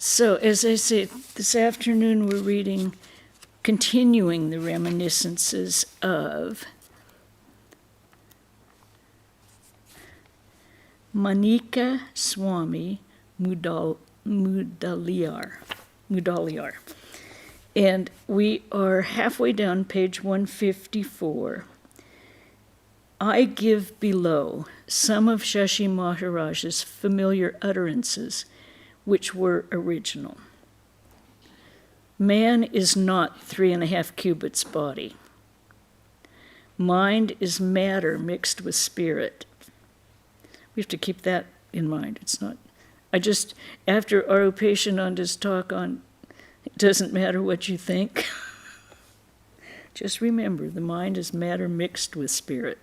So, as I say, this afternoon we're continuing the reminiscences of Manika Swami Mudaliar. And we are halfway down page 154. I give below some of Shashi Maharaj's familiar utterances, which were original. Man is not 3.5 cubits body. Mind is matter mixed with spirit. We have to keep that in mind. It's not, after Ramakrishna's talk on it doesn't matter what you think, just remember the mind is matter mixed with spirit.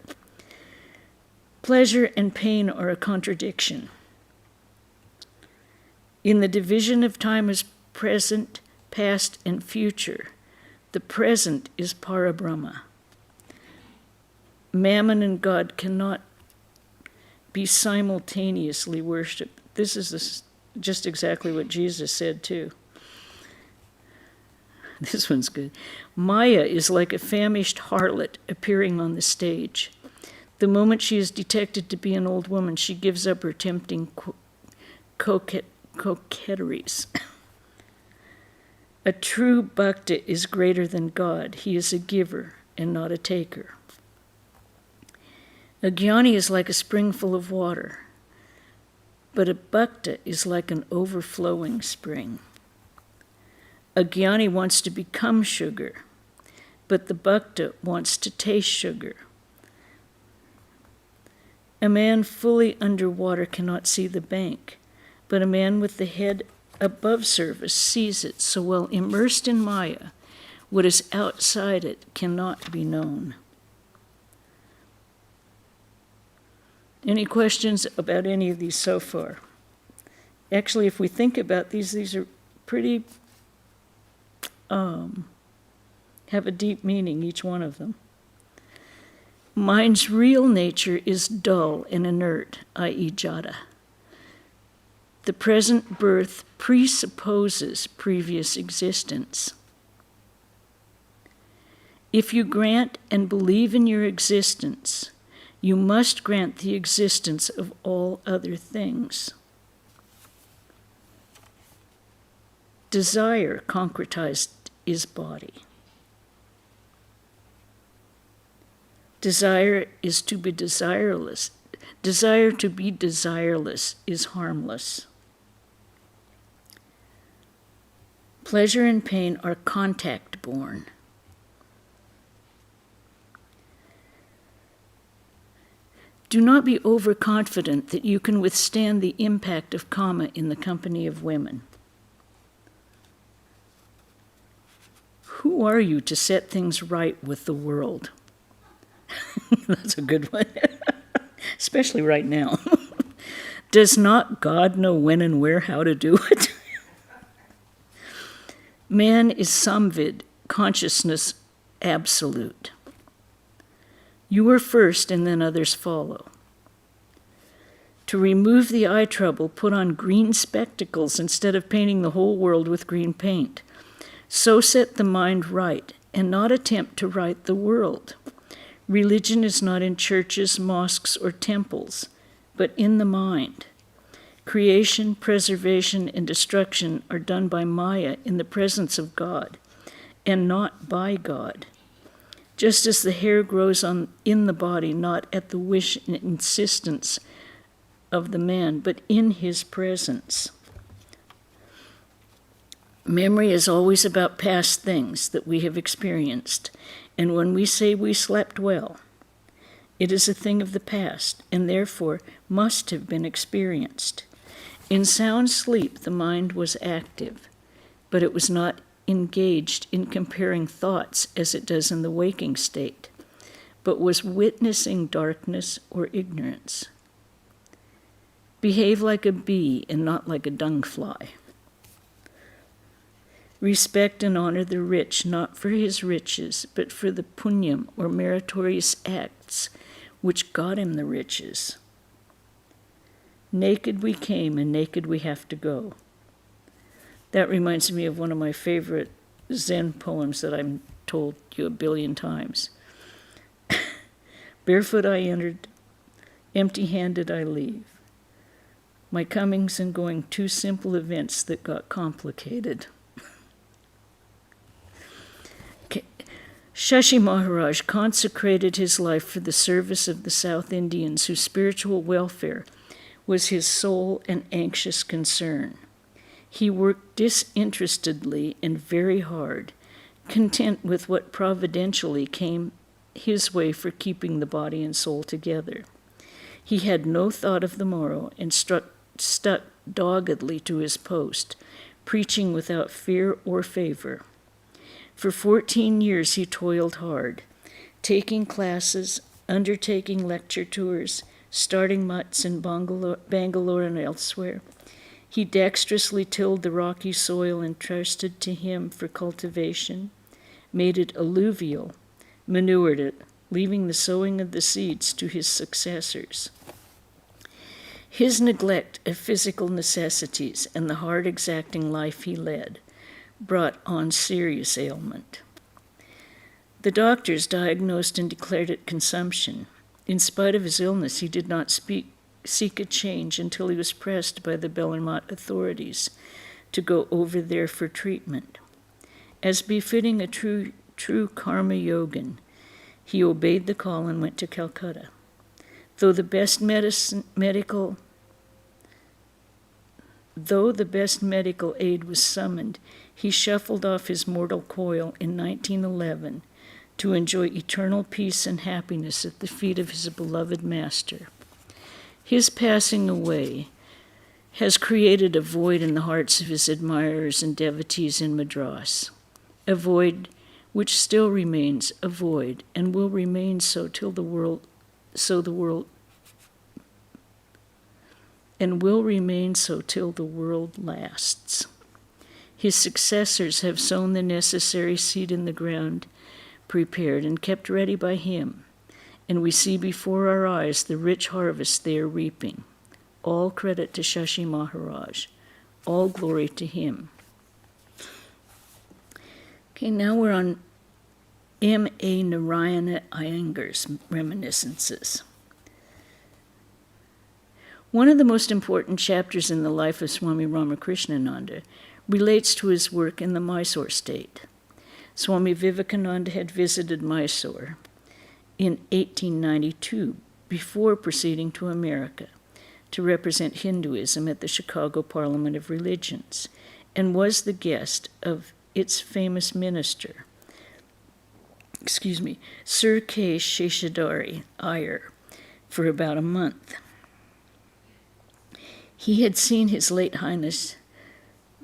Pleasure and pain are a contradiction. In the division of time as present, past, and future, the present is Parabrahma. Mammon and God cannot be simultaneously worshipped. This is just exactly what Jesus said too. This one's good. Maya is like a famished harlot appearing on the stage. The moment she is detected to be an old woman, she gives up her tempting coquetries. A true bhakta is greater than God. He is a giver and not a taker. A jnani is like a spring full of water, but a bhakta is like an overflowing spring. A jnani wants to become sugar, but the bhakta wants to taste sugar. A man fully underwater cannot see the bank, but a man with the head above surface sees it. So while immersed in Maya, what is outside it cannot be known. Any questions about any of these so far? Actually, if we think about these are pretty, have a deep meaning, each one of them. Mind's real nature is dull and inert, i.e. jada. The present birth presupposes previous existence. If you grant and believe in your existence, you must grant the existence of all other things. Desire, concretized, is body. Desire is to be desireless. Desire to be desireless is harmless. Pleasure and pain are contact-born. Do not be overconfident that you can withstand the impact of kama in the company of women. Who are you to set things right with the world? That's a good one, especially right now. Does not God know when and where how to do it? Man is samvid, consciousness absolute. You are first and then others follow. To remove the eye trouble, put on green spectacles instead of painting the whole world with green paint. So set the mind right and not attempt to right the world. Religion is not in churches, mosques, or temples, but in the mind. Creation, preservation, and destruction are done by Maya in the presence of God, and not by God. Just as the hair grows in the body, not at the wish and insistence of the man, but in his presence. Memory is always about past things that we have experienced, and when we say we slept well, it is a thing of the past, and therefore must have been experienced. In sound sleep, the mind was active, but it was not engaged in comparing thoughts as it does in the waking state, but was witnessing darkness or ignorance. Behave like a bee and not like a dung fly. Respect and honor the rich, not for his riches, but for the punyam or meritorious acts which got him the riches. Naked we came and naked we have to go. That reminds me of one of my favorite Zen poems that I've told you a billion times. Barefoot I entered, empty-handed I leave. My comings and going, two simple events that got complicated. Shashi Maharaj consecrated his life for the service of the South Indians whose spiritual welfare was his sole and anxious concern. He worked disinterestedly and very hard, content with what providentially came his way for keeping the body and soul together. He had no thought of the morrow and stuck doggedly to his post, preaching without fear or favor. For 14 years he toiled hard, taking classes, undertaking lecture tours, starting mutts in Bangalore and elsewhere. He dexterously tilled the rocky soil entrusted to him for cultivation, made it alluvial, manured it, leaving the sowing of the seeds to his successors. His neglect of physical necessities and the hard, exacting life he led brought on serious ailment. The doctors diagnosed and declared it consumption. In spite of his illness, he did not seek a change until he was pressed by the Bellarmine authorities to go over there for treatment. As befitting a true karma yogin, he obeyed the call and went to Calcutta. Though the best medical aid was summoned, he shuffled off his mortal coil in 1911 to enjoy eternal peace and happiness at the feet of his beloved master. His passing away has created a void in the hearts of his admirers and devotees in Madras, a void which still remains a void and will remain so till the world lasts. His successors have sown the necessary seed in the ground, prepared and kept ready by him, and we see before our eyes the rich harvest they are reaping. All credit to Shashi Maharaj. All glory to him. Okay, now we're on M.A. Narayana Iyengar's reminiscences. One of the most important chapters in the life of Swami Ramakrishnananda relates to his work in the Mysore state. Swami Vivekananda had visited Mysore in 1892 before proceeding to America to represent Hinduism at the Chicago Parliament of Religions, and was the guest of its famous minister, Sir K. Sheshadari Iyer, for about a month. He had seen His Late Highness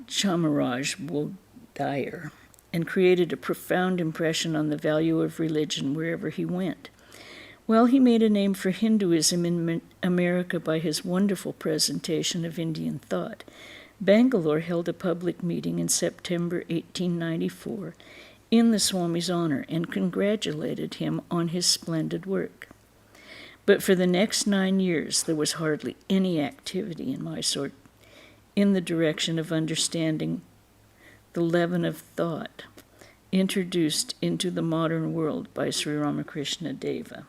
Chamaraj Bodhayar and created a profound impression on the value of religion wherever he went. Well, he made a name for Hinduism in America by his wonderful presentation of Indian thought. Bangalore held a public meeting in September 1894 in the Swami's honor and congratulated him on his splendid work. But for the next 9 years, there was hardly any activity in Mysore in the direction of understanding the leaven of thought introduced into the modern world by Sri Ramakrishna Deva.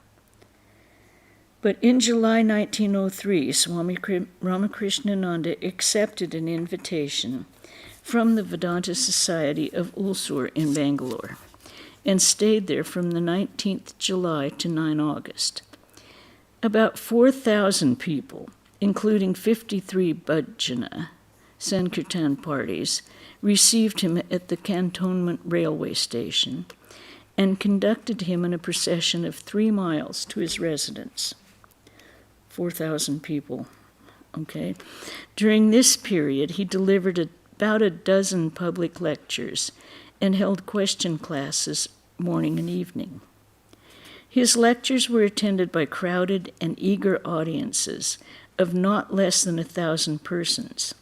But in July 1903, Swami Ramakrishnananda accepted an invitation from the Vedanta Society of Ulsur in Bangalore and stayed there from the 19th July to 9 August. About 4,000 people, including 53 bhajana, Sankirtan parties, received him at the cantonment railway station and conducted him in a procession of 3 miles to his residence. 4,000 people, okay? During this period, he delivered about a dozen public lectures and held question classes morning and evening. His lectures were attended by crowded and eager audiences of not less than 1,000 persons,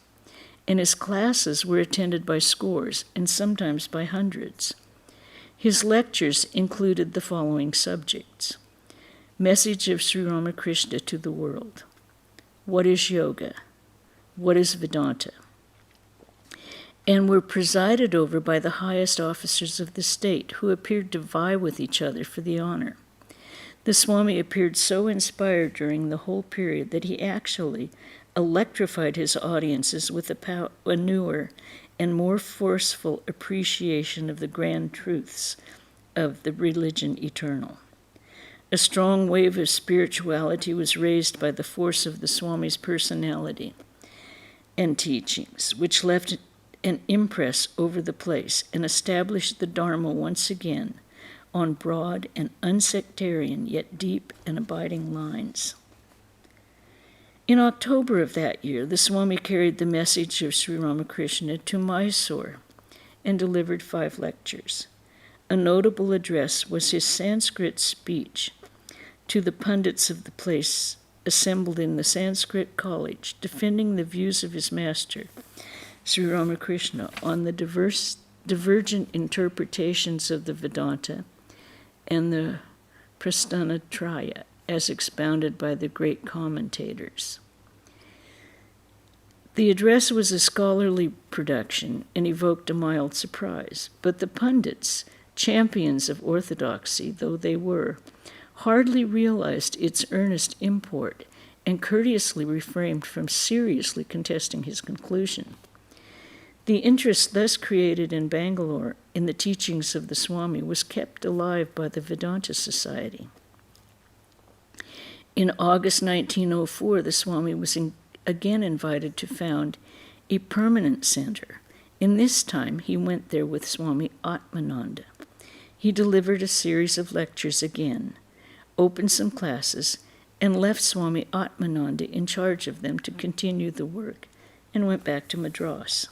and his classes were attended by scores and sometimes by hundreds. His lectures included the following subjects: Message of Sri Ramakrishna to the world. What is yoga? What is Vedanta? and were presided over by the highest officers of the state, who appeared to vie with each other for the honor. The Swami appeared so inspired during the whole period that he actually electrified his audiences with a newer and more forceful appreciation of the grand truths of the religion eternal. A strong wave of spirituality was raised by the force of the Swami's personality and teachings, which left an impress over the place and established the Dharma once again on broad and unsectarian yet deep and abiding lines. In October of that year, the Swami carried the message of Sri Ramakrishna to Mysore and delivered 5 lectures. A notable address was his Sanskrit speech to the pundits of the place assembled in the Sanskrit college, defending the views of his master, Sri Ramakrishna, on the divergent interpretations of the Vedanta and the Prasthanatraya, as expounded by the great commentators. The address was a scholarly production and evoked a mild surprise, but the pundits, champions of orthodoxy though they were, hardly realized its earnest import and courteously refrained from seriously contesting his conclusion. The interest thus created in Bangalore in the teachings of the Swami was kept alive by the Vedanta Society. In August 1904, the Swami was again invited to found a permanent center, and this time he went there with Swami Atmananda. He delivered a series of lectures again, opened some classes, and left Swami Atmananda in charge of them to continue the work, and went back to Madras.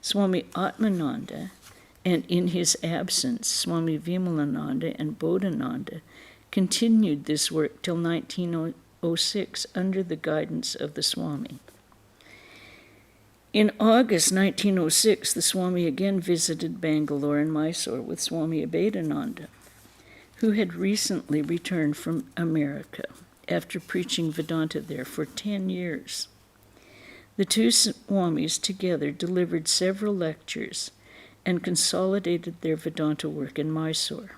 Swami Atmananda, and in his absence, Swami Vimalananda and Bodhananda, continued this work till 1906 under the guidance of the Swami. In August 1906, the Swami again visited Bangalore and Mysore with Swami Abhedananda, who had recently returned from America after preaching Vedanta there for 10 years. The two Swamis together delivered several lectures and consolidated their Vedanta work in Mysore.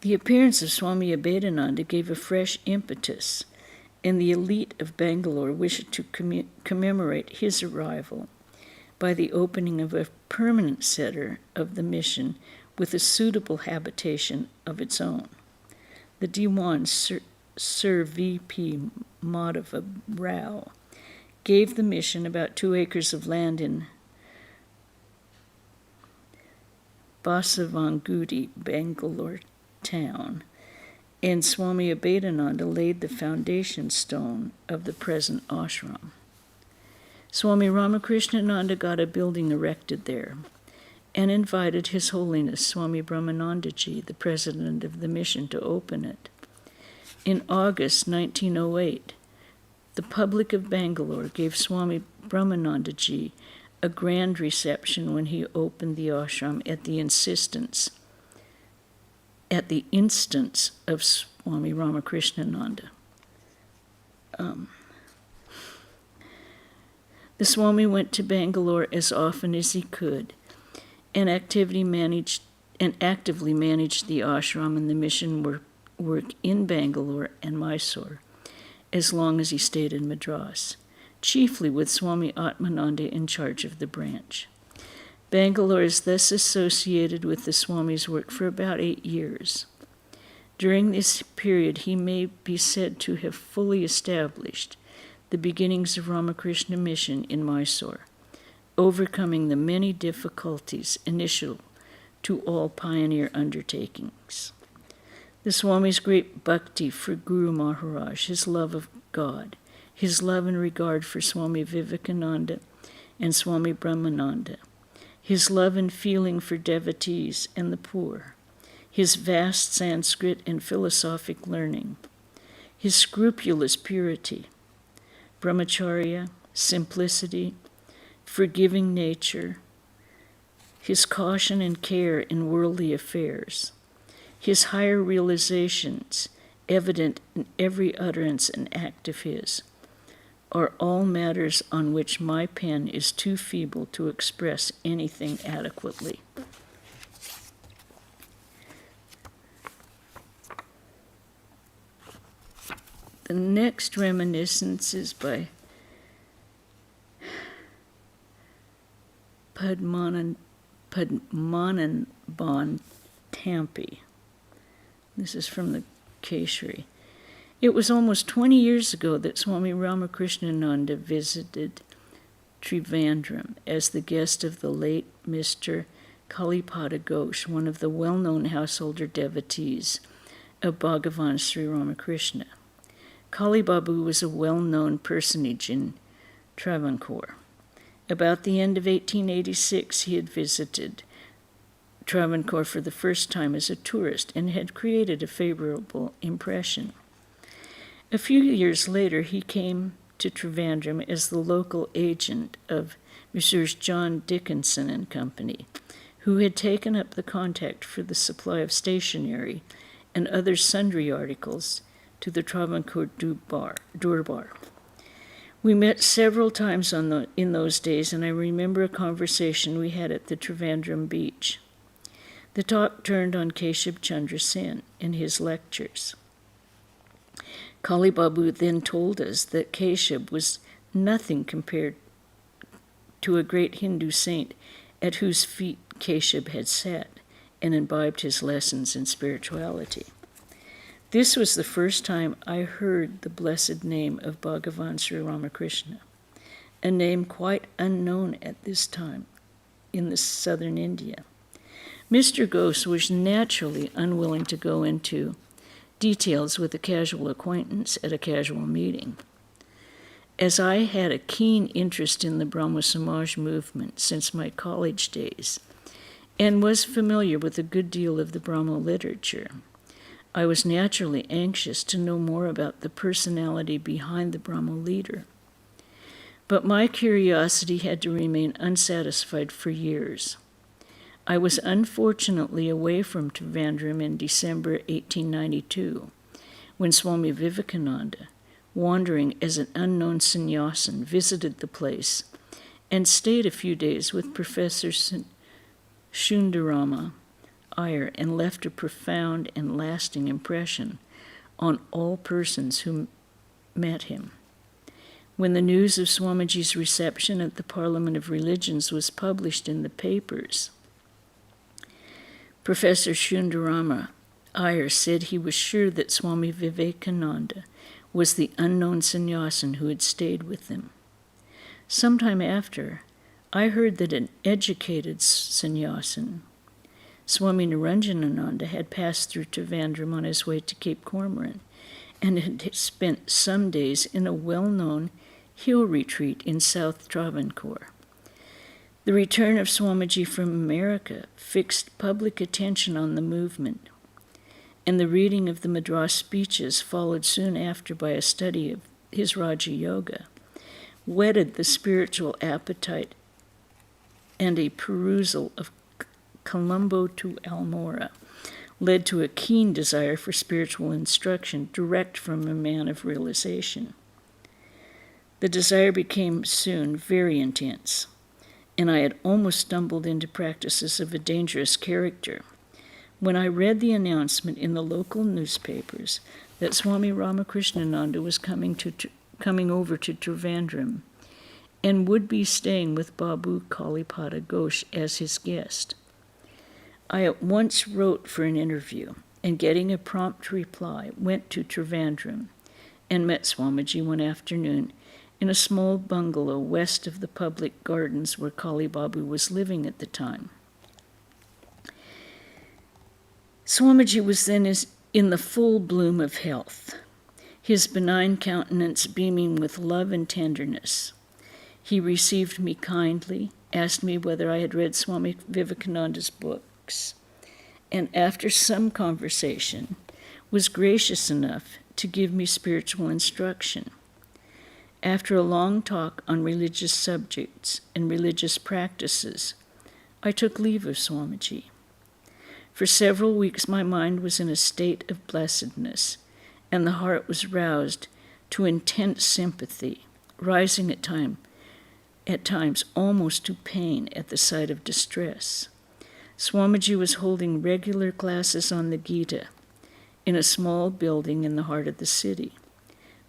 The appearance of Swami Abhedananda gave a fresh impetus, and the elite of Bangalore wished to commemorate his arrival by the opening of a permanent center of the mission with a suitable habitation of its own. The Diwan Sir V.P. Madhava Rao gave the mission about 2 acres of land in Basavangudi, Bangalore town, and Swami Abhedananda laid the foundation stone of the present ashram. Swami Ramakrishnananda got a building erected there and invited His Holiness Swami Brahmanandaji, the president of the mission, to open it. In August 1908, the public of Bangalore gave Swami Brahmanandaji a grand reception when he opened the ashram at the instance of Swami Ramakrishnananda. The Swami went to Bangalore as often as he could and actively managed the ashram and the mission work in Bangalore and Mysore as long as he stayed in Madras, chiefly with Swami Atmananda in charge of the branch. Bangalore is thus associated with the Swami's work for about 8 years. During this period, he may be said to have fully established the beginnings of Ramakrishna mission in Mysore, overcoming the many difficulties initial to all pioneer undertakings. The Swami's great bhakti for Guru Maharaj, his love of God, his love and regard for Swami Vivekananda and Swami Brahmananda, his love and feeling for devotees and the poor, his vast Sanskrit and philosophic learning, his scrupulous purity, brahmacharya, simplicity, forgiving nature, his caution and care in worldly affairs, his higher realizations evident in every utterance and act of his, are all matters on which my pen is too feeble to express anything adequately. The next reminiscence is by Padmanabhan Tampi. This is from the Keshari. It was almost 20 years ago that Swami Ramakrishnananda visited Trivandrum as the guest of the late Mr. Kalipada Ghosh, one of the well-known householder devotees of Bhagavan Sri Ramakrishna. Kali Babu was a well-known personage in Travancore. About the end of 1886, he had visited Travancore for the first time as a tourist and had created a favorable impression. A few years later, he came to Trivandrum as the local agent of Messrs. John Dickinson and Company, who had taken up the contract for the supply of stationery and other sundry articles to the Travancore Durbar. We met several times in those days, and I remember a conversation we had at the Trivandrum beach. The talk turned on Keshab Chandra Sen and his lectures. Kali Babu then told us that Keshab was nothing compared to a great Hindu saint at whose feet Keshab had sat and imbibed his lessons in spirituality. This was the first time I heard the blessed name of Bhagavan Sri Ramakrishna, a name quite unknown at this time in the southern India. Mr. Ghosh was naturally unwilling to go into details with a casual acquaintance at a casual meeting. As I had a keen interest in the Brahmo Samaj movement since my college days and was familiar with a good deal of the Brahmo literature, I was naturally anxious to know more about the personality behind the Brahmo leader. But my curiosity had to remain unsatisfied for years. I was unfortunately away from Trivandrum in December 1892, when Swami Vivekananda, wandering as an unknown sannyasin, visited the place and stayed a few days with Professor Shundarama Iyer and left a profound and lasting impression on all persons who met him. When the news of Swamiji's reception at the Parliament of Religions was published in the papers, Professor Shundarama Iyer said he was sure that Swami Vivekananda was the unknown sannyasin who had stayed with them. Sometime after, I heard that an educated sannyasin, Swami Niranjanananda, had passed through Trivandrum on his way to Cape Cormorant and had spent some days in a well-known hill retreat in South Travancore. The return of Swamiji from America fixed public attention on the movement, and the reading of the Madras speeches, followed soon after by a study of his Raja Yoga, whetted the spiritual appetite, and a perusal of Colombo to Almora led to a keen desire for spiritual instruction direct from a man of realization. The desire became soon very intense, and I had almost stumbled into practices of a dangerous character when I read the announcement in the local newspapers that Swami Ramakrishnananda was coming over to Trivandrum and would be staying with Babu Kalipada Ghosh as his guest. I at once wrote for an interview, and getting a prompt reply, went to Trivandrum and met Swamiji one afternoon in a small bungalow west of the public gardens where Kali Babu was living at the time. Swamiji was then in the full bloom of health, his benign countenance beaming with love and tenderness. He received me kindly, asked me whether I had read Swami Vivekananda's books, and after some conversation, was gracious enough to give me spiritual instruction. After a long talk on religious subjects and religious practices, I took leave of Swamiji. For several weeks my mind was in a state of blessedness, and the heart was roused to intense sympathy, rising at times almost to pain at the sight of distress. Swamiji was holding regular classes on the Gita in a small building in the heart of the city,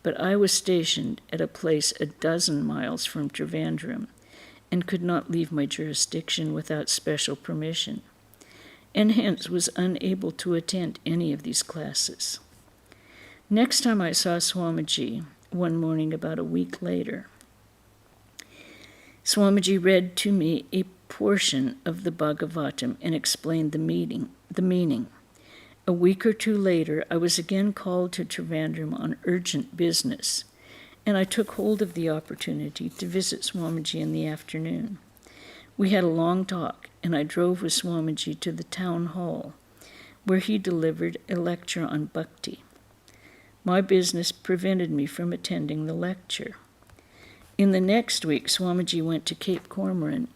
but I was stationed at a place 12 miles from Trivandrum and could not leave my jurisdiction without special permission, and hence was unable to attend any of these classes. Next time I saw Swamiji, one morning about a week later, Swamiji read to me a portion of the Bhagavatam and explained the meaning. A week or two later, I was again called to Trivandrum on urgent business, and I took hold of the opportunity to visit Swamiji in the afternoon. We had a long talk, and I drove with Swamiji to the town hall, where he delivered a lecture on bhakti. My business prevented me from attending the lecture. In the next week, Swamiji went to Cape Cormoran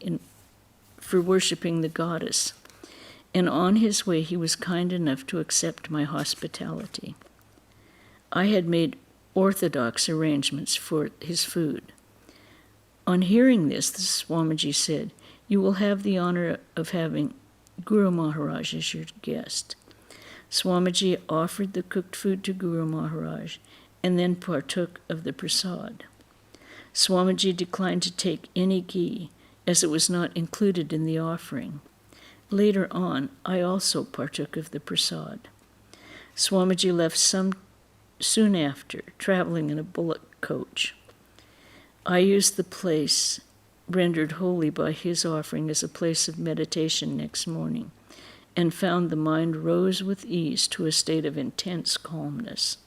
for worshiping the goddess, and on his way he was kind enough to accept my hospitality. I had made orthodox arrangements for his food. On hearing this, the Swamiji said, "You will have the honor of having Guru Maharaj as your guest." Swamiji offered the cooked food to Guru Maharaj and then partook of the prasad. Swamiji declined to take any ghee, as it was not included in the offering. Later on, I also partook of the prasad. Swamiji left soon after, traveling in a bullock coach. I used the place rendered holy by his offering as a place of meditation next morning, and found the mind rose with ease to a state of intense calmness.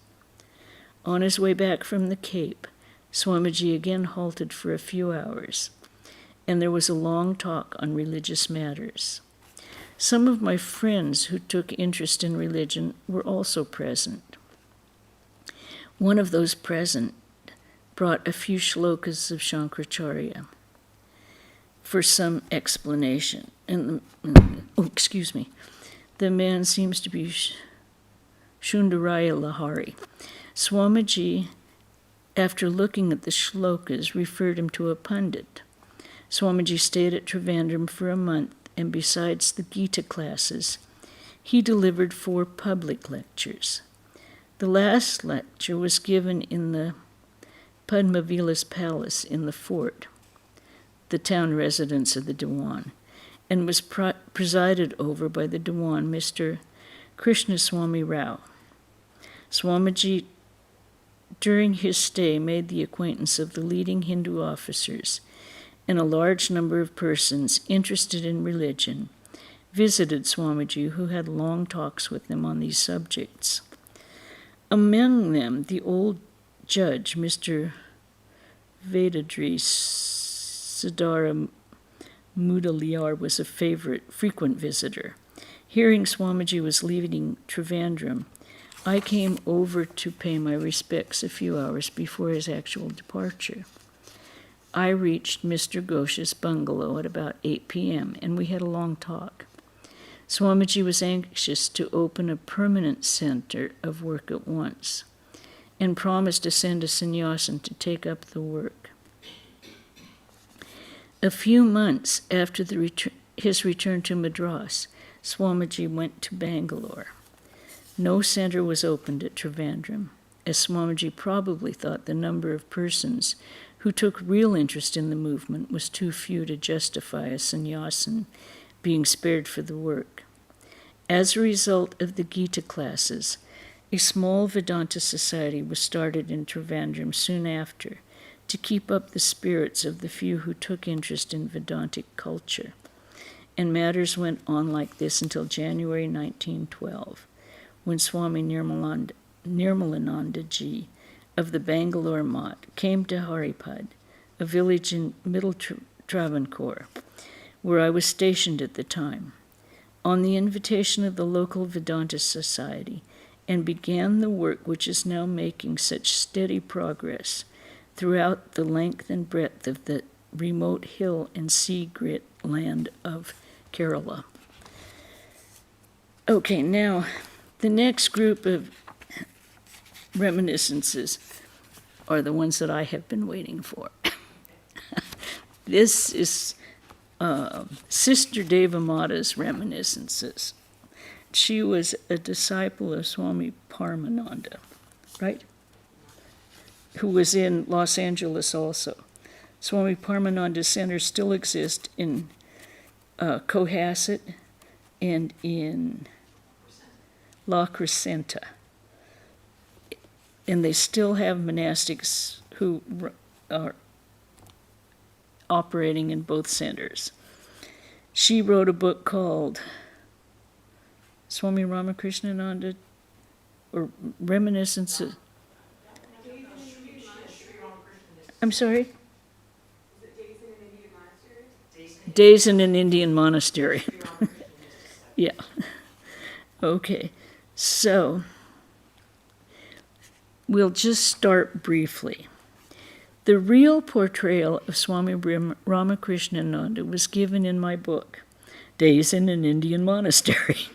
On his way back from the Cape, Swamiji again halted for a few hours, and there was a long talk on religious matters. Some of my friends who took interest in religion were also present. One of those present brought a few shlokas of Shankaracharya for some explanation. The man seems to be Shundaraya Lahari. Swamiji, after looking at the shlokas, referred him to a pundit. Swamiji stayed at Trivandrum for a month, and besides the Gita classes, he delivered 4 public lectures. The last lecture was given in the Padmavilas Palace in the fort, the town residence of the Diwan, and was presided over by the Diwan, Mr. Krishna Swami Rao. Swamiji, during his stay, made the acquaintance of the leading Hindu officers, and a large number of persons interested in religion visited Swamiji, who had long talks with them on these subjects. Among them, the old judge, Mr. Vedadri Siddhara Mudaliar, was a frequent visitor. Hearing Swamiji was leaving Trivandrum, I came over to pay my respects a few hours before his actual departure. I reached Mr. Ghosh's bungalow at about 8 p.m., and we had a long talk. Swamiji was anxious to open a permanent center of work at once, and promised to send a sannyasin to take up the work. A few months after his return to Madras, Swamiji went to Bangalore. No center was opened at Trivandrum, as Swamiji probably thought the number of persons who took real interest in the movement was too few to justify a sannyasin being spared for the work. As a result of the Gita classes, a small Vedanta society was started in Trivandrum soon after to keep up the spirits of the few who took interest in Vedantic culture. And matters went on like this until January 1912, when Swami Nirmalananda Ji of the Bangalore Math came to Haripad, a village in Middle Travancore, where I was stationed at the time, on the invitation of the local Vedanta Society, and began the work which is now making such steady progress throughout the length and breadth of the remote hill and sea-grit land of Kerala. Okay, now the next group of reminiscences are the ones that I have been waiting for. This is Sister Devamata's reminiscences. She was a disciple of Swami Paramananda, right? Who was in Los Angeles also. Swami Paramananda centers still exist in Cohasset and in La Crescenta. And they still have monastics who are operating in both centers. She wrote a book called Swami Ramakrishnananda, or Reminiscences. I'm sorry? Days in an Indian Monastery. Yeah. Okay. So, we'll just start briefly. The real portrayal of Swami Ramakrishnananda was given in my book, Days in an Indian Monastery,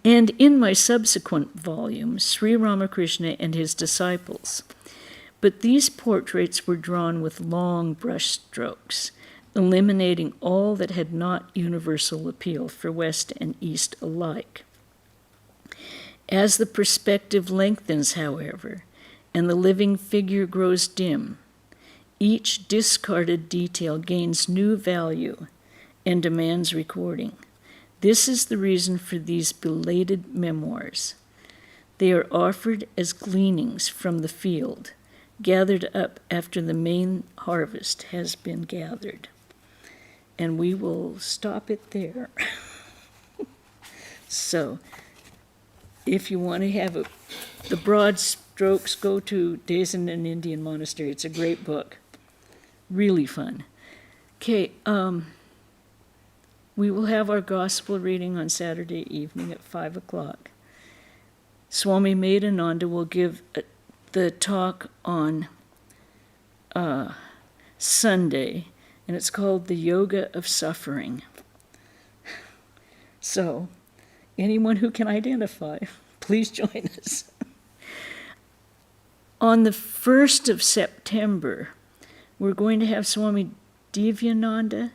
and in my subsequent volume, Sri Ramakrishna and His Disciples. But these portraits were drawn with long brush strokes, eliminating all that had not universal appeal for West and East alike. As the perspective lengthens, however, and the living figure grows dim, each discarded detail gains new value and demands recording. This is the reason for these belated memoirs. They are offered as gleanings from the field, gathered up after the main harvest has been gathered. And we will stop it there. So, if you want to have the broad strokes, go to Days in an Indian Monastery. It's a great book. Really fun. Okay, we will have our gospel reading on Saturday evening at 5 o'clock. Swami Maidananda will give the talk on Sunday, and it's called The Yoga of Suffering. So, anyone who can identify, please join us. On the 1st of September, we're going to have Swami Divyananda,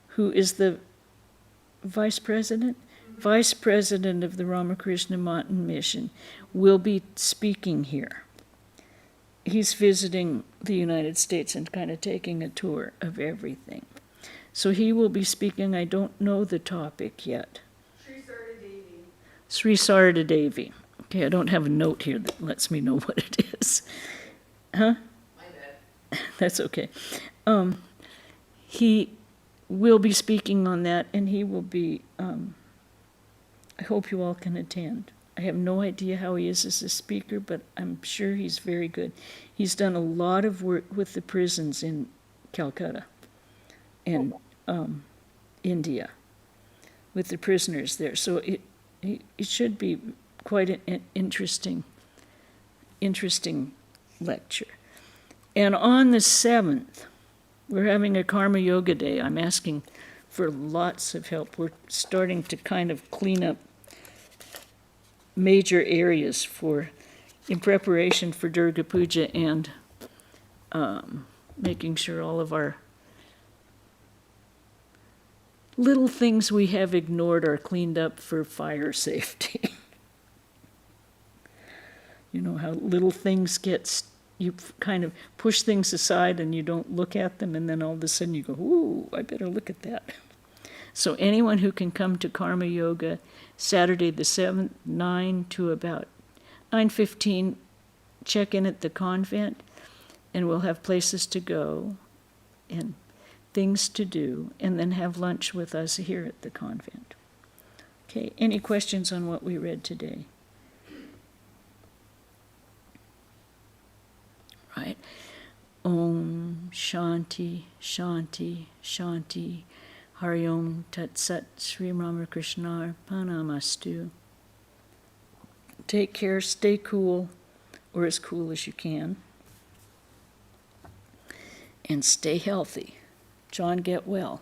who is the vice president of the Ramakrishna Mountain Mission, will be speaking here. He's visiting the United States and kind of taking a tour of everything. So he will be speaking. I don't know the topic yet. Sri Sarada Devi. Okay, I don't have a note here that lets me know what it is. Huh? My bad. That's okay. He will be speaking on that, and he will be, I hope you all can attend. I have no idea how he is as a speaker, but I'm sure he's very good. He's done a lot of work with the prisons in Calcutta and India, with the prisoners there. So it should be quite an interesting lecture. And on the 7th, we're having a Karma Yoga Day. I'm asking for lots of help. We're starting to kind of clean up major areas in preparation for Durga Puja and making sure all of our little things we have ignored are cleaned up for fire safety. You know how little things you kind of push things aside and you don't look at them, and then all of a sudden you go, ooh, I better look at that. So anyone who can come to Karma Yoga Saturday the 7th, 9 to about 9:15, check in at the convent, and we'll have places to go and things to do, and then have lunch with us here at the convent. Okay, any questions on what we read today? Right. Om Shanti, Shanti, Shanti. Hari Om Tat Sat Sri Ramakrishna Arpanamastu. Take care, stay cool, or as cool as you can. And stay healthy. John, get well.